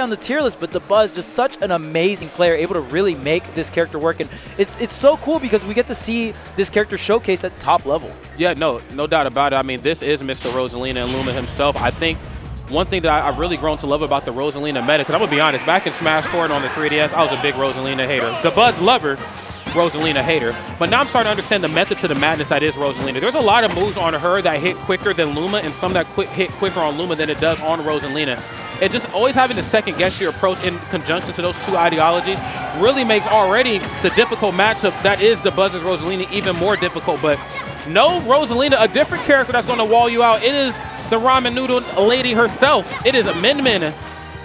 on the tier list, but Dabuz, just such an amazing player, able to really make this character work. And it's so cool because we get to see this character showcase at top level. Yeah, no doubt about it. I mean, this is Mr. Rosalina and Luma himself. I think one thing that I've really grown to love about the Rosalina meta, because I'm going to be honest, back in Smash 4 and on the 3DS, I was a big Rosalina hater. Dabuz lover, Rosalina hater. But now I'm starting to understand the method to the madness that is Rosalina. There's a lot of moves on her that hit quicker than Luma, and some that hit quicker on Luma than it does on Rosalina. And just always having to second guess your approach in conjunction to those two ideologies really makes already the difficult matchup that is Dabuz's Rosalina even more difficult. But no Rosalina, a different character that's going to wall you out. It is the ramen noodle lady herself. It is a Min Min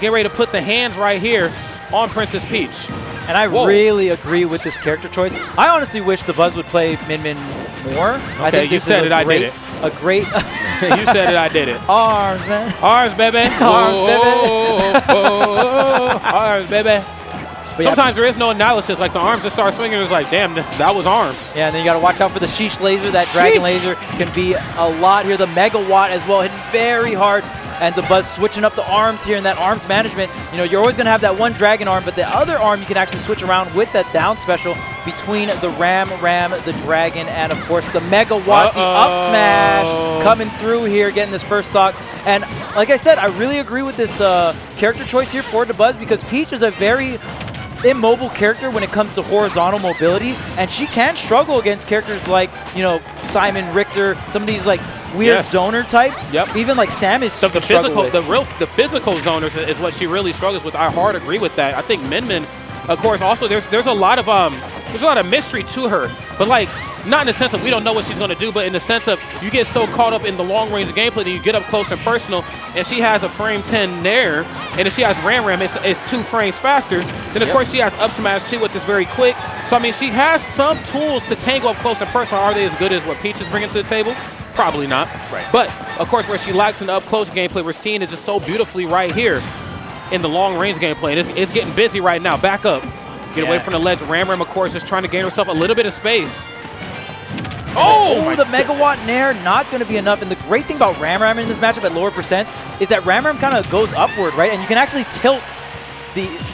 getting ready to put the hands right here on Princess Peach. And I really agree with this character choice. I honestly wish Dabuz would play Min Min more. Okay, I think you said it, I did it. A great... You said it, I did it. Arms, man. Arms, baby. Arms, baby. Arms, baby. But sometimes there is no analysis. Like the arms just start swinging, it's like, damn, that was arms. Yeah, and then you got to watch out for the Sheesh laser. That dragon laser can be a lot here. The Megawatt as well, hitting very hard. And Dabuz switching up the arms here, and that arms management, you know, you're always going to have that one dragon arm, but the other arm you can actually switch around with that down special between the Ram, the dragon, and of course the Megawatt, the up smash coming through here, getting this first stock. And like I said, I really agree with this character choice here for Dabuz, because Peach is a very immobile character when it comes to horizontal mobility, and she can struggle against characters like, you know, Simon, Richter, some of these like weird zoner types. Yep. Even like Samus. So the physical zoners is what she really struggles with. I hard agree with that. I think Min Min, of course, also there's a lot of mystery to her, but like not in the sense of we don't know what she's going to do, but in the sense of you get so caught up in the long range gameplay that you get up close and personal, and she has a frame 10 there, and if she has Ram, it's 2 frames faster. Then of course she has up smash too, which is very quick. So I mean, she has some tools to tangle up close and personal. Are they as good as what Peach is bringing to the table? Probably not. Right. But of course, where she lacks in the up close gameplay, we're seeing it just so beautifully right here in the long range gameplay. And it's getting busy right now. Back up. Get away from the ledge. Ram, of course, just trying to gain herself a little bit of space. Oh, the Megawatt Nair not going to be enough. And the great thing about Ram in this matchup at lower percents is that Ram kind of goes upward, right? And you can actually tilt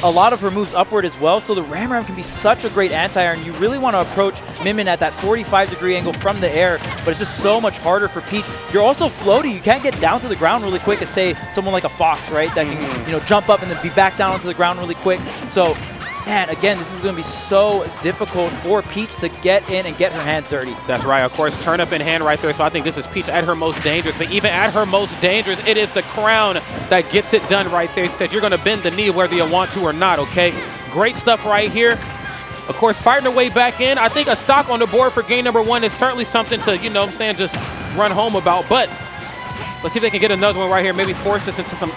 a lot of her moves upward as well. So the Ram can be such a great anti-air, and you really want to approach Min Min at that 45-degree angle from the air, but it's just so much harder for Peach. You're also floaty. You can't get down to the ground really quick as, say, someone like a Fox, right? That can, you know, jump up and then be back down onto the ground really quick. So, man, again, this is going to be so difficult for Peach to get in and get her hands dirty. That's right. Of course, turn up in hand right there. So I think this is Peach at her most dangerous. But even at her most dangerous, it is the crown that gets it done right there. He said you're going to bend the knee whether you want to or not, okay? Great stuff right here. Of course, fighting her way back in. I think a stock on the board for game number 1 is certainly something to, you know what I'm saying, just run home about. But let's see if they can get another one right here. Maybe force us into some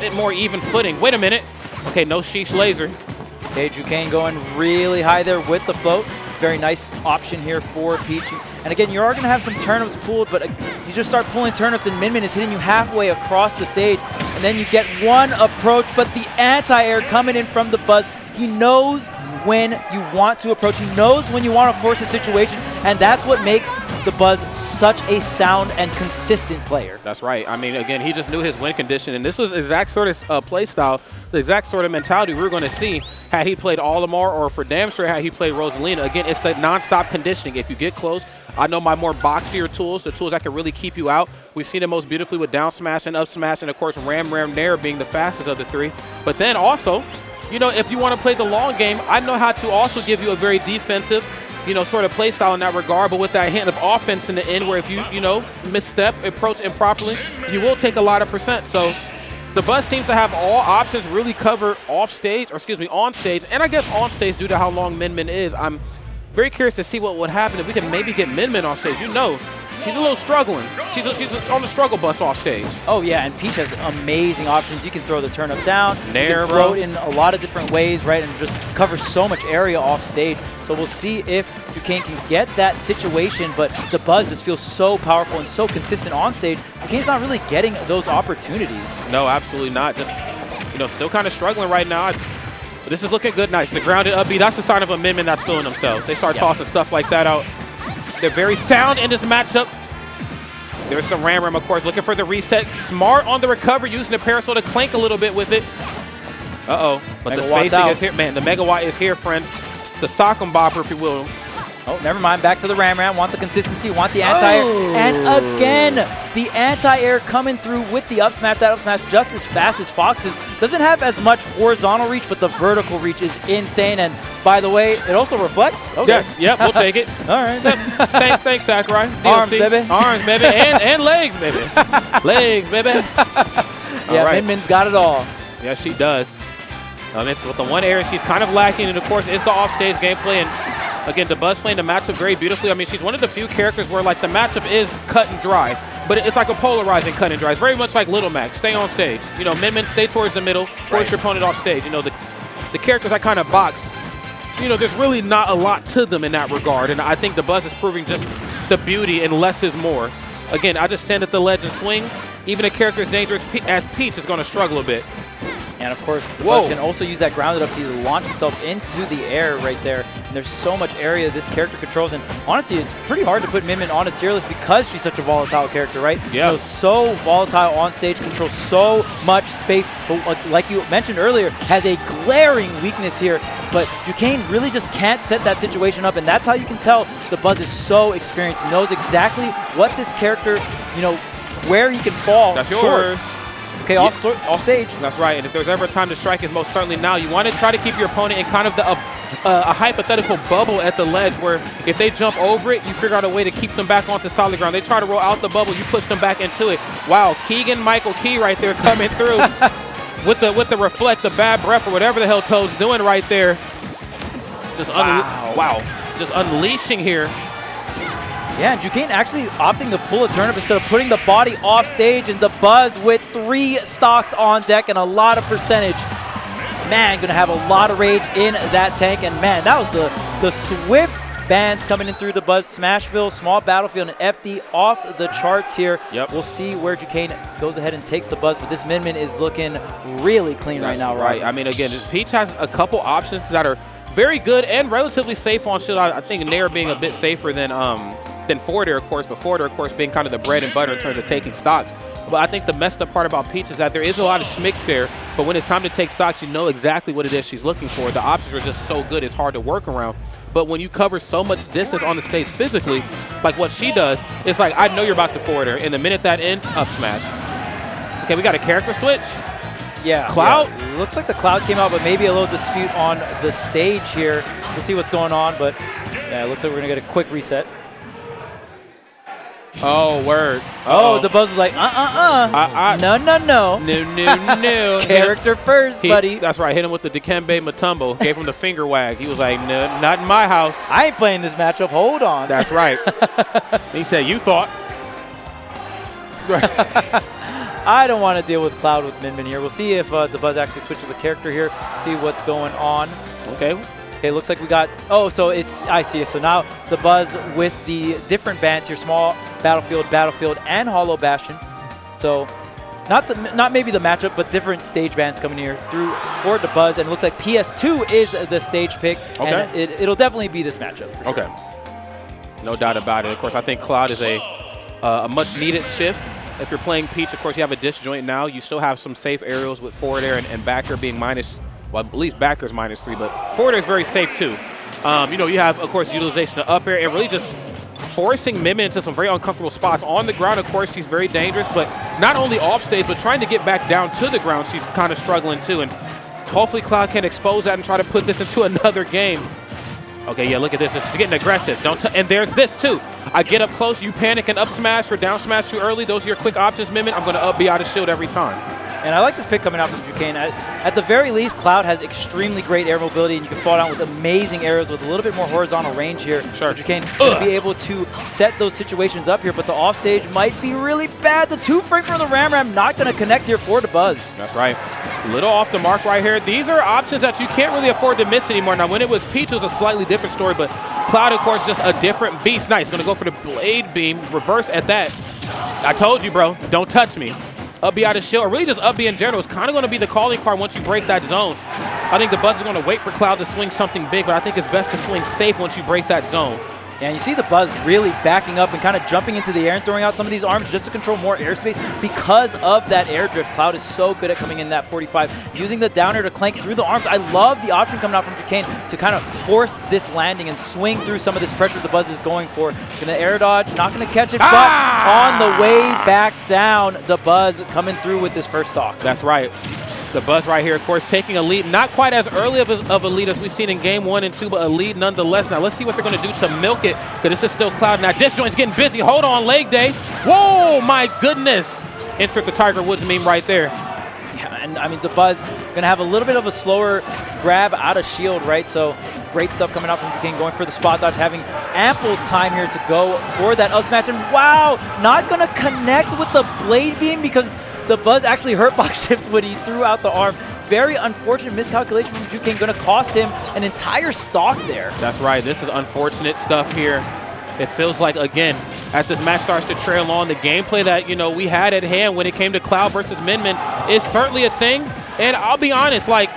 bit more even footing. Wait a minute. Okay, no Sheesh laser. Okay, Jukain going really high there with the float. Very nice option here for Peach. And again, you are going to have some turnips pulled, but you just start pulling turnips and Min Min is hitting you halfway across the stage. And then you get one approach, but the anti-air coming in from Dabuz. He knows when you want to approach. He knows when you want to force a situation, and that's what makes Dabuz such a sound and consistent player. That's right. I mean, again, he just knew his win condition, and this was the exact sort of play style, the exact sort of mentality we were going to see had he played Olimar, or for damn sure had he played Rosalina. Again, it's the non-stop conditioning. If you get close, I know my more boxier tools, the tools that can really keep you out. We've seen it most beautifully with down smash and up smash, and of course Ram Nair being the fastest of the 3. But then also, you know, if you want to play the long game, I know how to also give you a very defensive, you know, sort of play style in that regard, but with that hint of offense in the end where if you know, misstep, approach improperly, you will take a lot of percent. So Dabuz seems to have all options really covered on stage, and I guess on stage due to how long Min Min is. I'm very curious to see what would happen if we can maybe get Min Min on stage. You know, she's a little struggling. She's on the struggle bus off stage. Oh, yeah, and Peach has amazing options. You can throw the turnip down, Nair, you can throw it in a lot of different ways, right, and just cover so much area off stage. So we'll see if Jukain can get that situation, but Dabuz just feels so powerful and so consistent on stage. Jukain's not really getting those opportunities. No, absolutely not. Just, you know, still kind of struggling right now. But this is looking good. Nice. The grounded up B, that's the sign of a Min Min that's feeling themselves. They start tossing stuff like that out. They're very sound in this matchup. There's the Ram, of course, looking for the reset. Smart on the recovery, using the parasol to clank a little bit with it. Uh-oh. But the Megawatt's spacing out. is here. Man, the Megawatt is here, friends. The sock'em bopper, if you will. Oh, never mind. Back to the Ram. Want the consistency, want the anti-air. Oh. And again, the anti-air coming through with the up smash. That up smash just as fast as Fox's. Doesn't have as much horizontal reach, but the vertical reach is insane. And by the way, it also reflects. Okay. Yes, yep, we'll take it. All right. Thanks, Sakurai. Arms, DLC. baby. Arms, baby. And legs, baby. Legs, baby. Yeah, right. Min-Min's got it all. Yes, she does. It's with the one area she's kind of lacking, and of course, is the offstage gameplay. And again, Dabuz playing the matchup very beautifully. I mean, she's one of the few characters where like the matchup is cut and dry, but it's like a polarizing cut and dry. It's very much like Little Mac. Stay on stage. You know, Min-Min, stay towards the middle, force your opponent off stage. You know, the characters I kind of box, you know, there's really not a lot to them in that regard, and I think Dabuz is proving just the beauty and less is more. Again, I just stand at the ledge and swing. Even a character as dangerous as Peach is going to struggle a bit. And of course, Dabuz can also use that grounded up to either launch himself into the air right there. And there's so much area this character controls. And honestly, it's pretty hard to put Min-Min on a tier list because she's such a volatile character, right? Yeah. So volatile on stage, controls so much space. But like you mentioned earlier, has a glaring weakness here. But Jukain really just can't set that situation up. And that's how you can tell Dabuz is so experienced. He knows exactly what this character, you know, where he can fall. That's short. yours. Okay, off stage. That's right. And if there's ever a time to strike, it's most certainly now. You want to try to keep your opponent in kind of a hypothetical bubble at the ledge where if they jump over it, you figure out a way to keep them back onto solid ground. They try to roll out the bubble, you push them back into it. Wow, Keegan Michael Key right there coming through with the reflect, the bad breath, or whatever the hell Toad's doing right there. Just just unleashing here. Yeah, and Jukain actually opting to pull a turnip instead of putting the body off stage, and Dabuz with 3 stocks on deck and a lot of percentage. Man, gonna have a lot of rage in that tank, and man, that was the swift bans coming in through Dabuz. Smashville, small battlefield, and FD off the charts here. Yep. We'll see where Jukain goes ahead and takes the Buzz, but this Min-Min is looking really clean right now, right? I mean, again, Peach has a couple options that are very good and relatively safe on shield. I think Nair being a bit safer than forward air, of course, but forward air, of course, being kind of the bread and butter in terms of taking stocks. But I think the messed up part about Peach is that there is a lot of schmicks there, but when it's time to take stocks, you know exactly what it is she's looking for. The options are just so good, it's hard to work around. But when you cover so much distance on the stage physically, like what she does, it's like, I know you're about to forward air, and the minute that ends, up smash. Okay, we got a character switch. Yeah. Cloud? Yeah. Looks like the Cloud came out, but maybe a little dispute on the stage here. We'll see what's going on, but yeah, it looks like we're going to get a quick reset. Oh, word. Oh, the Buzz is like, no. No. Character first, buddy. That's right. Hit him with the Dikembe Mutombo. Gave him the finger wag. He was like, no, not in my house. I ain't playing this matchup. Hold on. That's right. He said, you thought. I don't want to deal with Cloud with Min-Min here. We'll see if the Buzz actually switches a character here. See what's going on. Okay. Okay, looks like we got, oh, so it's, I see it. So now the Buzz with the different bans here, small battlefield, and hollow bastion. So not maybe the matchup, but different stage bans coming here through for the Buzz. And it looks like PS2 is the stage pick. Okay. And it'll definitely be this matchup. For sure. Okay. No doubt about it. Of course, I think Cloud is a much needed shift. If you're playing Peach, of course, you have a disjoint now. You still have some safe aerials with forward air and back air being minus, well, at least back air is -3, but forward air is very safe too. You know, you have, of course, utilization of up air and really just forcing Min-Min into some very uncomfortable spots. On the ground, of course, she's very dangerous, but not only off stage, but trying to get back down to the ground, she's kind of struggling too. And hopefully Cloud can expose that and try to put this into another game. Okay, yeah, look at this. This is getting aggressive. And there's this too. I get up close, you panic and up smash or down smash too early. Those are your quick options, Min-Min. I'm going to up B out of shield every time. And I like this pick coming out from Jukain. At the very least, Cloud has extremely great air mobility, and you can fall down with amazing arrows with a little bit more horizontal range here. Sure. So Jukain will be able to set those situations up here, but the offstage might be really bad. The 2-frame from the Ram not going to connect here for the Buzz. That's right. A little off the mark right here. These are options that you can't really afford to miss anymore. Now, when it was Peach, it was a slightly different story, but Cloud, of course, just a different beast. Nice. Going to go for the Blade Beam. Reverse at that. I told you, bro. Don't touch me. Up B out of shield, or really just up B in general, is kind of going to be the calling card once you break that zone. I think the Buzz is going to wait for Cloud to swing something big, but I think it's best to swing safe once you break that zone. And you see the Buzz really backing up and kind of jumping into the air and throwing out some of these arms just to control more airspace because of that air drift. Cloud is so good at coming in that 45, using the down air to clank through the arms. I love the option coming out from Jukain to kind of force this landing and swing through some of this pressure the Buzz is going for. Gonna air dodge, not gonna catch it, but on the way back down, the Buzz coming through with this first stock. That's right. The Buzz right here, of course, taking a lead. Not quite as early of a lead as we've seen in game 1 and 2, but a lead nonetheless. Now let's see what they're going to do to milk it, because this is still Cloud. Now disjoint's getting busy. Hold on, leg day. Whoa, my goodness. Insert the Tiger Woods meme right there. Yeah, and I mean, the Buzz going to have a little bit of a slower grab out of shield, right? So great stuff coming out from Jukain, going for the spot dodge, having ample time here to go for that up smash. And wow, not going to connect with the blade beam because the Buzz actually hurt box shift when he threw out the arm. Very unfortunate miscalculation from Jukain, going to cost him an entire stock there. That's right. This is unfortunate stuff here. It feels like, again, as this match starts to trail on, the gameplay that, we had at hand when it came to Cloud versus Min Min is certainly a thing. And I'll be honest, like,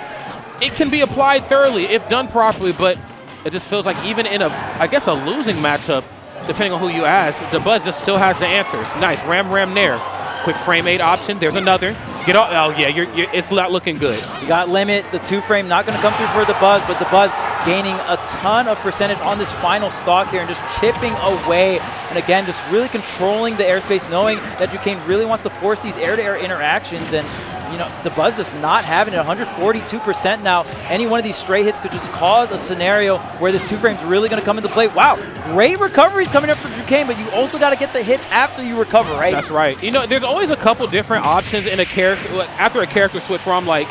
it can be applied thoroughly if done properly, but it just feels like even in I guess a losing matchup, depending on who you ask, the Buzz just still has the answers. Nice. Ram Nair. Quick frame 8 option. There's another. Get off. Oh, yeah, it's not looking good. You got limit. The 2-frame not going to come through for the Buzz, but the Buzz gaining a ton of percentage on this final stock here and just chipping away. And again, just really controlling the airspace, knowing that Jukain really wants to force these air-to-air interactions. And the Buzz just not having it, 142% now. Any one of these stray hits could just cause a scenario where this 2-frame's really going to come into play. Wow, great recoveries coming up for Jukain, but you also got to get the hits after you recover, right? That's right. There's always a couple different options in a character, after a character switch where I'm like,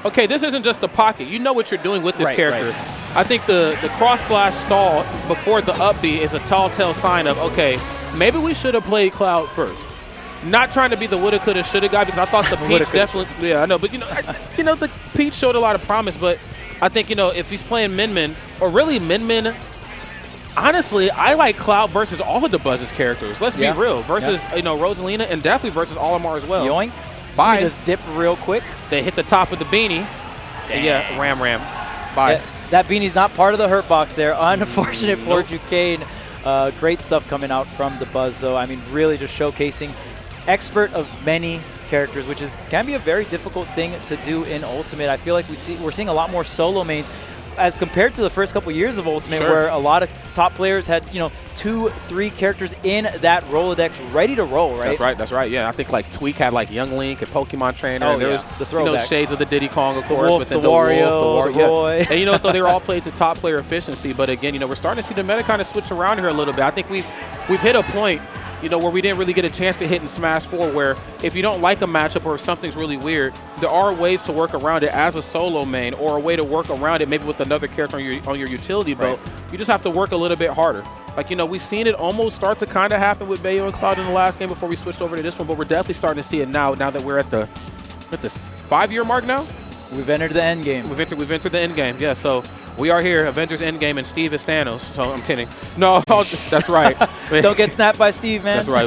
okay, this isn't just the pocket. You know what you're doing with this character. Right. I think the cross/stall before the up B is a telltale sign of, okay, maybe we should have played Cloud first. Not trying to be the woulda, coulda, shoulda guy, because I thought the Peach definitely, yeah, I know, but the Peach showed a lot of promise. But I think if he's playing Min Min, or really Min Min, honestly, I like Cloud versus all of the Buzz's characters. Let's be real, versus Rosalina, and definitely versus Olimar as well. Yoink. Bye. Just dip real quick. They hit the top of the beanie. Dang. Yeah, Ram. Bye. That beanie's not part of the hurt box there. Unfortunate for Jukain. Great stuff coming out from the Buzz, though. I mean, really just showcasing expert of many characters, which can be a very difficult thing to do in Ultimate. I feel like we're seeing a lot more solo mains as compared to the first couple years of Ultimate, where a lot of top players had 2-3 characters in that Rolodex ready to roll, right? That's right. Yeah, I think like Tweak had like Young Link and Pokemon Trainer. Oh, and there was the throwbacks. Shades of the Diddy Kong, of course, but then the Wario, the Roy. Yeah. And though they were all played to top player efficiency, but again, we're starting to see the meta kind of switch around here a little bit. I think we've hit a point where we didn't really get a chance to hit in Smash 4, where if you don't like a matchup or if something's really weird, there are ways to work around it as a solo main, or a way to work around it maybe with another character on your utility belt. You just have to work a little bit harder. Like, we've seen it almost start to kind of happen with Bayo and Cloud in the last game before we switched over to this one, but we're definitely starting to see it now that we're at the 5-year mark now. We've entered the end game. We've entered the end game, yeah. So we are here, Avengers Endgame, and Steve is Thanos. So I'm kidding. No, that's right. Don't get snapped by Steve, man. That's right.